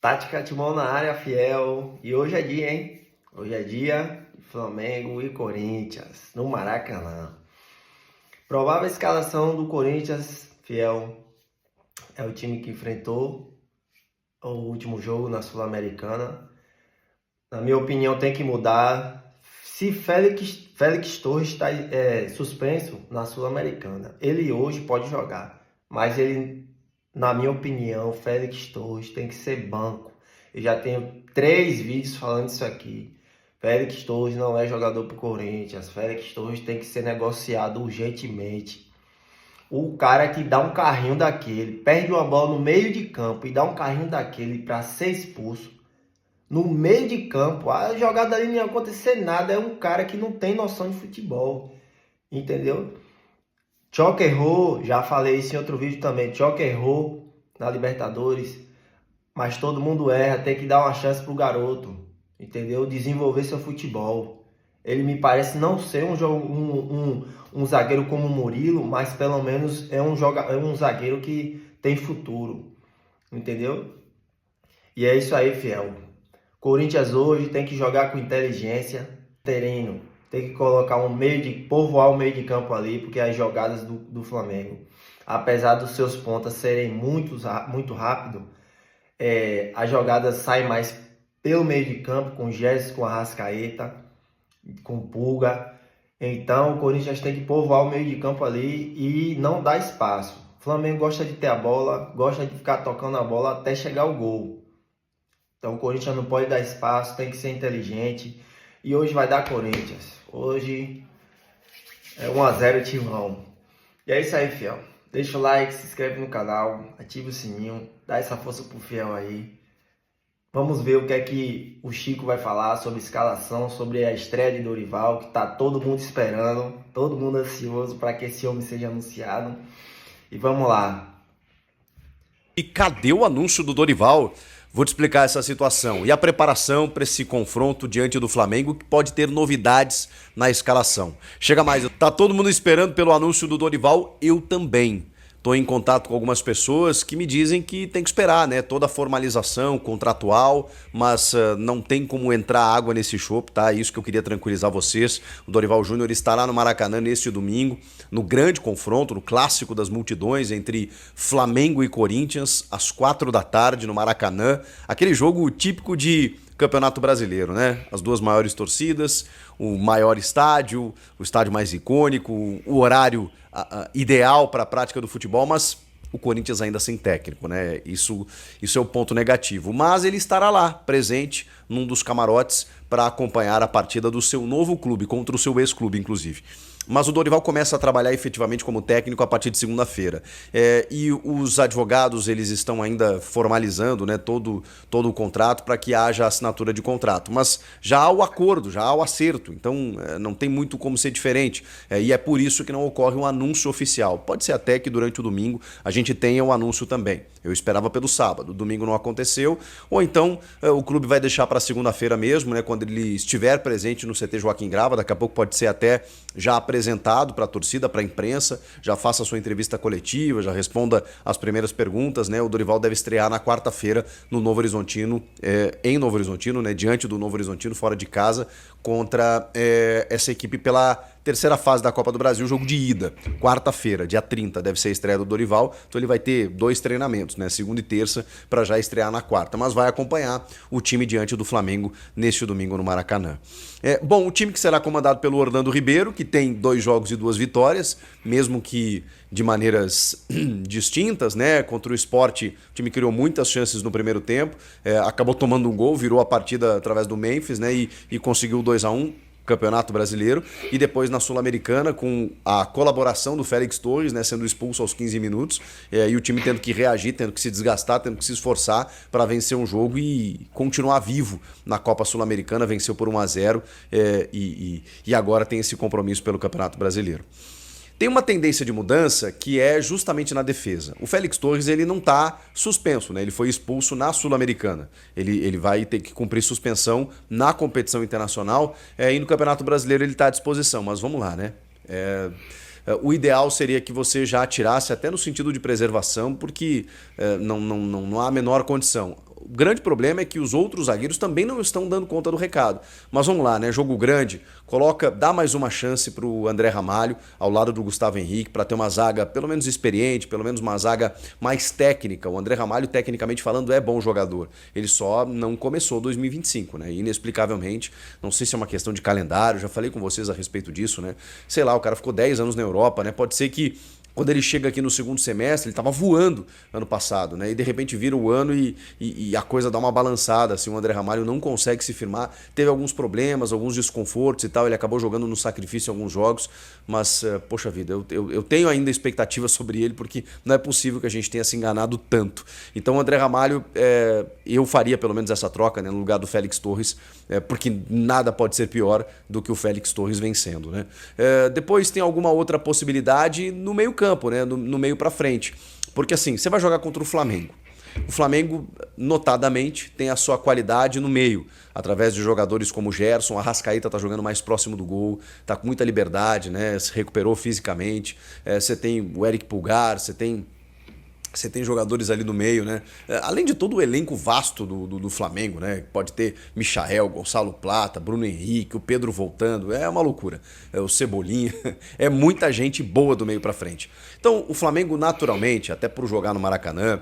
Tática Timão na área, fiel. E hoje é dia, hein? Hoje é dia de Flamengo e Corinthians, no Maracanã. Provável escalação do Corinthians, fiel. É o time que enfrentou o último jogo na Sul-Americana. Na minha opinião, tem que mudar. Se Félix Torres está suspenso na Sul-Americana, ele hoje pode jogar. Mas ele, na minha opinião, Félix Torres tem que ser banco. Eu já tenho 3 vídeos falando isso aqui. Félix Torres não é jogador pro Corinthians. Félix Torres tem que ser negociado urgentemente. O cara que dá um carrinho daquele, perde uma bola no meio de campo e dá um carrinho daquele para ser expulso. No meio de campo, a jogada ali não ia acontecer nada. É um cara que não tem noção de futebol. Entendeu? Choque errou, já falei isso em outro vídeo também. Choque errou na Libertadores, mas todo mundo erra. Tem que dar uma chance pro garoto, entendeu? Desenvolver seu futebol. Ele me parece não ser um zagueiro como o Murilo, mas pelo menos é um zagueiro que tem futuro, entendeu? E é isso aí, fiel. Corinthians hoje tem que jogar com inteligência, terreno. Tem que colocar povoar o meio de campo ali, porque as jogadas do Flamengo, apesar dos seus pontas serem muito rápido, as jogadas saem mais pelo meio de campo, com Gerson, com Arrascaeta, com Pulga. Então o Corinthians tem que povoar o meio de campo ali e não dar espaço. O Flamengo gosta de ter a bola, gosta de ficar tocando a bola até chegar o gol. Então o Corinthians não pode dar espaço, tem que ser inteligente. E hoje vai dar Corinthians. Hoje é 1-0 Timão. E é isso aí, fiel. Deixa o like, se inscreve no canal, ativa o sininho, dá essa força pro fiel aí. Vamos ver o que é que o Chico vai falar sobre escalação, sobre a estreia de Dorival, que tá todo mundo esperando, todo mundo ansioso para que esse homem seja anunciado. E vamos lá. E cadê o anúncio do Dorival? Vou te explicar essa situação e a preparação para esse confronto diante do Flamengo, que pode ter novidades na escalação. Chega mais, tá todo mundo esperando pelo anúncio do Dorival, eu também. Estou em contato com algumas pessoas que me dizem que tem que esperar, né? Toda a formalização contratual, mas não tem como entrar água nesse chope, tá? Isso que eu queria tranquilizar vocês. O Dorival Júnior estará no Maracanã neste domingo, no grande confronto, no clássico das multidões entre Flamengo e Corinthians, às 4 da tarde no Maracanã. Aquele jogo típico de Campeonato Brasileiro, né? As duas maiores torcidas, o maior estádio, o estádio mais icônico, o horário ideal para a prática do futebol, mas o Corinthians ainda sem técnico, né? Isso é o ponto negativo. Mas ele estará lá, presente, num dos camarotes, para acompanhar a partida do seu novo clube, contra o seu ex-clube, inclusive. Mas o Dorival começa a trabalhar efetivamente como técnico a partir de segunda-feira. E os advogados, eles estão ainda formalizando, né, todo o contrato para que haja assinatura de contrato. Mas já há o acordo, já há o acerto, então não tem muito como ser diferente. E é por isso que não ocorre um anúncio oficial. Pode ser até que durante o domingo a gente tenha um anúncio também. Eu esperava pelo sábado, domingo não aconteceu. Ou então o clube vai deixar para segunda-feira mesmo, né, quando ele estiver presente no CT Joaquim Grava. Daqui a pouco pode ser até já apresentado para a torcida, para a imprensa, já faça a sua entrevista coletiva, já responda as primeiras perguntas, né? O Dorival deve estrear na quarta-feira no Novo Horizontino, em Novo Horizontino, né? Diante do Novo Horizontino, fora de casa, contra essa equipe pela terceira fase da Copa do Brasil, jogo de ida, quarta-feira, dia 30, deve ser a estreia do Dorival, então ele vai ter 2 treinamentos, né, segunda e terça, para já estrear na quarta, mas vai acompanhar o time diante do Flamengo neste domingo no Maracanã. Bom, o time que será comandado pelo Orlando Ribeiro, que tem 2 jogos e 2 vitórias, mesmo que de maneiras distintas, né? Contra o Sport, o time criou muitas chances no primeiro tempo, acabou tomando um gol, virou a partida através do Memphis, né? E conseguiu 2-1. Campeonato Brasileiro, e depois na Sul-Americana com a colaboração do Félix Torres, né, sendo expulso aos 15 minutos, e o time tendo que reagir, tendo que se desgastar, tendo que se esforçar para vencer um jogo e continuar vivo na Copa Sul-Americana, venceu por 1-0 e agora tem esse compromisso pelo Campeonato Brasileiro. Tem uma tendência de mudança que é justamente na defesa. O Félix Torres, ele não está suspenso, né? Ele foi expulso na Sul-Americana. Ele vai ter que cumprir suspensão na competição internacional e no Campeonato Brasileiro ele está à disposição. Mas vamos lá, né? O ideal seria que você já tirasse até no sentido de preservação, porque não há a menor condição. grande problema é que os outros zagueiros também não estão dando conta do recado. Mas vamos lá, né? Jogo grande, dá mais uma chance para o André Ramalho ao lado do Gustavo Henrique para ter uma zaga pelo menos experiente, pelo menos uma zaga mais técnica. O André Ramalho, tecnicamente falando, é bom jogador. Ele só não começou 2025, né? Inexplicavelmente, não sei se é uma questão de calendário, já falei com vocês a respeito disso, né? Sei lá, o cara ficou 10 anos na Europa, né? Pode ser que quando ele chega aqui no segundo semestre, ele estava voando ano passado, né? E de repente vira o ano e a coisa dá uma balançada, assim, o André Ramalho não consegue se firmar, teve alguns problemas, alguns desconfortos e tal, ele acabou jogando no sacrifício em alguns jogos, mas, poxa vida, eu tenho ainda expectativa sobre ele, porque não é possível que a gente tenha se enganado tanto. Então o André Ramalho, eu faria pelo menos essa troca, né, no lugar do Félix Torres, porque nada pode ser pior do que o Félix Torres vencendo, né? Depois tem alguma outra possibilidade no meio campo, né? No meio para frente. Porque assim, você vai jogar contra o Flamengo. O Flamengo, notadamente, tem a sua qualidade no meio, através de jogadores como o Gerson. A Arrascaeta está jogando mais próximo do gol, está com muita liberdade, né? Se recuperou fisicamente. Você tem o Eric Pulgar, você tem jogadores ali no meio, né? Além de todo o elenco vasto do Flamengo, né? Pode ter Michael, Gonçalo Plata, Bruno Henrique, o Pedro voltando. É uma loucura. O Cebolinha. É muita gente boa do meio pra frente. Então, o Flamengo, naturalmente, até por jogar no Maracanã,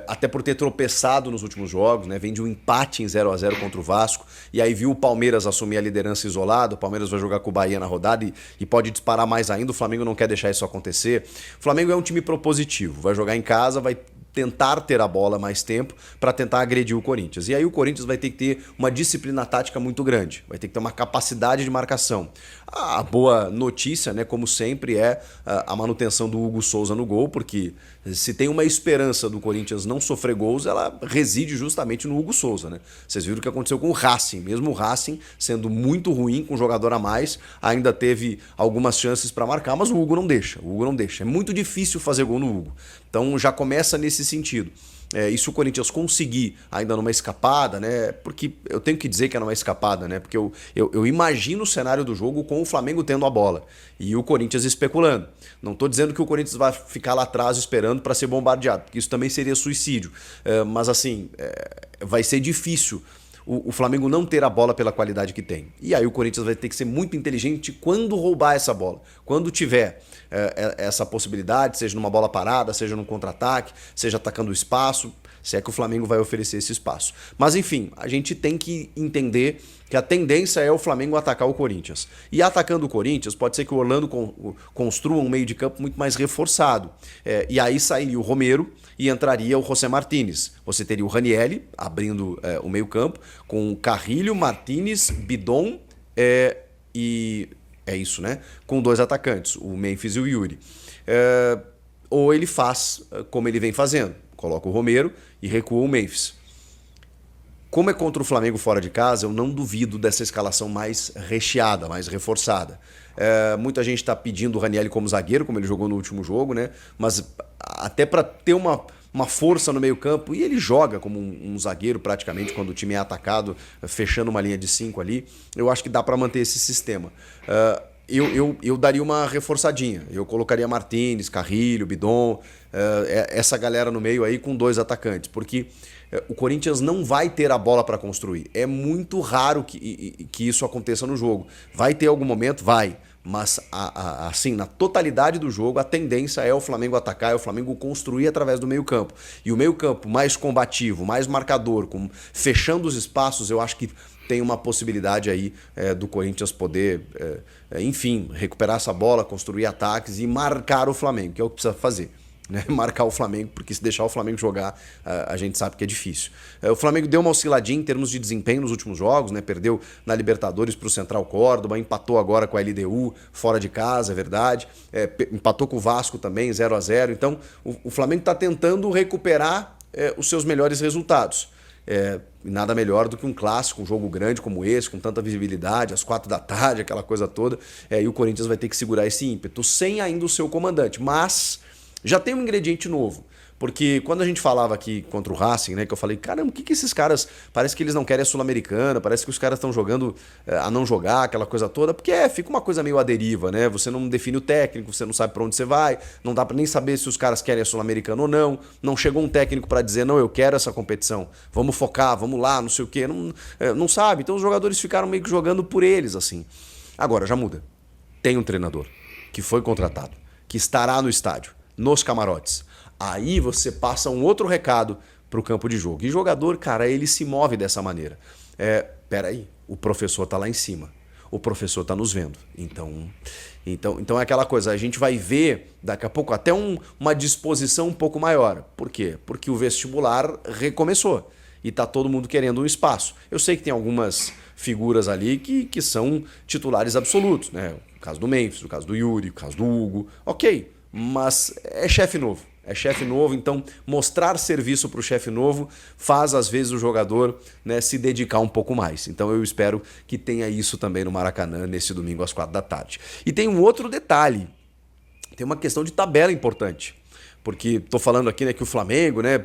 até por ter tropeçado nos últimos jogos, né? Vem de um empate em 0-0 contra o Vasco, e aí viu o Palmeiras assumir a liderança isolado. O Palmeiras vai jogar com o Bahia na rodada e pode disparar mais ainda. O Flamengo não quer deixar isso acontecer. O Flamengo é um time propositivo. Vai jogar em casa, vai tentar ter a bola mais tempo para tentar agredir o Corinthians. E aí o Corinthians vai ter que ter uma disciplina tática muito grande, vai ter que ter uma capacidade de marcação. A boa notícia, né, como sempre, é a manutenção do Hugo Souza no gol, porque se tem uma esperança do Corinthians não sofrer gols, ela reside justamente no Hugo Souza, né? Vocês viram o que aconteceu com o Racing, mesmo o Racing sendo muito ruim, com um jogador a mais, ainda teve algumas chances para marcar, mas o Hugo não deixa, É muito difícil fazer gol no Hugo. Então já começa nesse sentido. E se o Corinthians conseguir ainda numa escapada, né? Porque eu tenho que dizer que é numa escapada, né? Porque eu imagino o cenário do jogo com o Flamengo tendo a bola e o Corinthians especulando. Não estou dizendo que o Corinthians vai ficar lá atrás esperando para ser bombardeado, porque isso também seria suicídio. Mas assim, vai ser difícil o Flamengo não ter a bola pela qualidade que tem. E aí o Corinthians vai ter que ser muito inteligente quando roubar essa bola. Quando tiver essa possibilidade, seja numa bola parada, seja num contra-ataque, seja atacando o espaço, se é que o Flamengo vai oferecer esse espaço. Mas enfim, a gente tem que entender que a tendência é o Flamengo atacar o Corinthians. E atacando o Corinthians, pode ser que o Orlando construa um meio de campo muito mais reforçado. E aí sairia o Romero e entraria o José Martínez. Você teria o Ranieri abrindo o meio campo, com Carrilho, Martínez, Bidon e... É isso, né? Com dois atacantes, o Memphis e o Yuri. Ou ele faz como ele vem fazendo. Coloca o Romero e recua o Memphis. Como é contra o Flamengo fora de casa, eu não duvido dessa escalação mais recheada, mais reforçada. Muita gente está pedindo o Ranieri como zagueiro, como ele jogou no último jogo, né? Mas até para ter uma força no meio campo, e ele joga como um zagueiro praticamente quando o time é atacado, fechando uma linha de 5 ali, eu acho que dá para manter esse sistema. Eu daria uma reforçadinha, eu colocaria Martínez, Carrilho, Bidon, essa galera no meio aí com dois atacantes, porque o Corinthians não vai ter a bola para construir. É muito raro que isso aconteça no jogo. Vai ter algum momento? Vai. Mas, assim, na totalidade do jogo, a tendência é o Flamengo atacar, é o Flamengo construir através do meio-campo. E o meio-campo mais combativo, mais marcador, fechando os espaços, eu acho que tem uma possibilidade aí do Corinthians poder, enfim, recuperar essa bola, construir ataques e marcar o Flamengo, que é o que precisa fazer. Né? Marcar o Flamengo, porque se deixar o Flamengo jogar, a gente sabe que é difícil. O Flamengo deu uma osciladinha em termos de desempenho nos últimos jogos, né? Perdeu na Libertadores para o Central Córdoba, empatou agora com a LDU fora de casa, é verdade, empatou com o Vasco também, 0-0. Então o Flamengo está tentando recuperar os seus melhores resultados. Nada melhor do que um clássico, um jogo grande como esse, com tanta visibilidade, às 4 da tarde, aquela coisa toda, e o Corinthians vai ter que segurar esse ímpeto, sem ainda o seu comandante, mas já tem um ingrediente novo, Porque quando a gente falava aqui contra o Racing, né, que eu falei, caramba, o que esses caras, parece que eles não querem a Sul-Americana, parece que os caras estão jogando a não jogar, aquela coisa toda, porque fica uma coisa meio à deriva, né? Você não define o técnico, você não sabe pra onde você vai, não dá pra nem saber se os caras querem a Sul-Americana ou não, não chegou um técnico pra dizer, não, eu quero essa competição, vamos focar, vamos lá, não sei o quê, não sabe. Então os jogadores ficaram meio que jogando por eles, assim. Agora, já muda. Tem um treinador que foi contratado, que estará no estádio, nos camarotes. Aí você passa um outro recado para o campo de jogo. E jogador, cara, ele se move dessa maneira. Peraí, o professor tá lá em cima. O professor tá nos vendo. Então é aquela coisa, a gente vai ver daqui a pouco até uma disposição um pouco maior. Por quê? Porque o vestibular recomeçou. E tá todo mundo querendo um espaço. Eu sei que tem algumas figuras ali que são titulares absolutos, né? O caso do Memphis, o caso do Yuri, o caso do Hugo. Ok, mas é chefe novo. É chefe novo, então mostrar serviço para o chefe novo faz às vezes o jogador, né, se dedicar um pouco mais. Então eu espero que tenha isso também no Maracanã nesse domingo às 4 da tarde. E tem um outro detalhe, tem uma questão de tabela importante, porque estou falando aqui, né, que o Flamengo, né,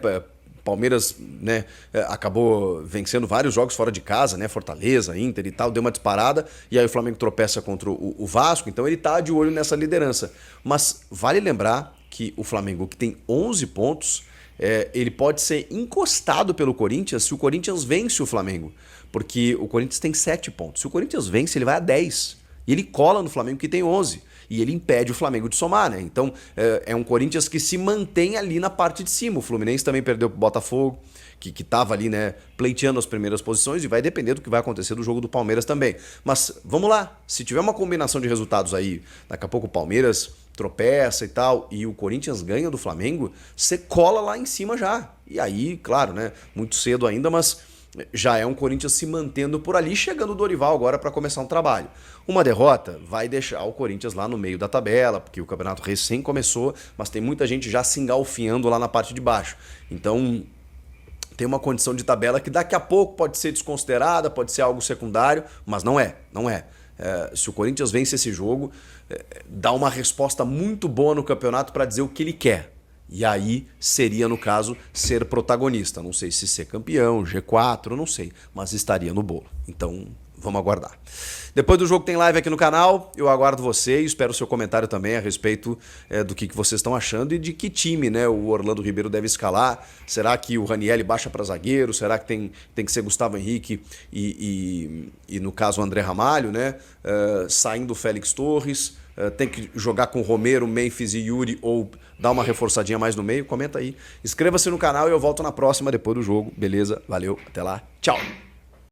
Palmeiras, né, acabou vencendo vários jogos fora de casa, né, Fortaleza, Inter e tal, deu uma disparada, e aí o Flamengo tropeça contra o Vasco, então ele tá de olho nessa liderança. Mas vale lembrar que o Flamengo, que tem 11 pontos, ele pode ser encostado pelo Corinthians se o Corinthians vence o Flamengo, porque o Corinthians tem 7 pontos. Se o Corinthians vence, ele vai a 10, e ele cola no Flamengo, que tem 11. E ele impede o Flamengo de somar, né? Então é um Corinthians que se mantém ali na parte de cima. O Fluminense também perdeu pro Botafogo, que estava ali, né, pleiteando as primeiras posições, e vai depender do que vai acontecer do jogo do Palmeiras também. Mas vamos lá, se tiver uma combinação de resultados aí, daqui a pouco o Palmeiras tropeça e tal, e o Corinthians ganha do Flamengo, você cola lá em cima já. E aí, claro, né, muito cedo ainda, mas já é um Corinthians se mantendo por ali, chegando o Dorival agora para começar um trabalho. Uma derrota vai deixar o Corinthians lá no meio da tabela, porque o campeonato recém começou, mas tem muita gente já se engalfinhando lá na parte de baixo. Então tem uma condição de tabela que daqui a pouco pode ser desconsiderada, pode ser algo secundário, mas não é. Se o Corinthians vence esse jogo, dá uma resposta muito boa no campeonato para dizer o que ele quer. E aí seria, no caso, ser protagonista. Não sei se ser campeão, G4, não sei, mas estaria no bolo. Então, vamos aguardar. Depois do jogo tem live aqui no canal, eu aguardo você e espero o seu comentário também a respeito do que vocês estão achando e de que time, né, o Orlando Ribeiro deve escalar. Será que o Ranieri baixa para zagueiro? Será que tem que ser Gustavo Henrique e no caso, o André Ramalho, né, saindo o Félix Torres? Tem que jogar com Romero, Memphis e Yuri ou dar uma reforçadinha mais no meio? Comenta aí. Inscreva-se no canal e eu volto na próxima depois do jogo. Beleza? Valeu, até lá. Tchau!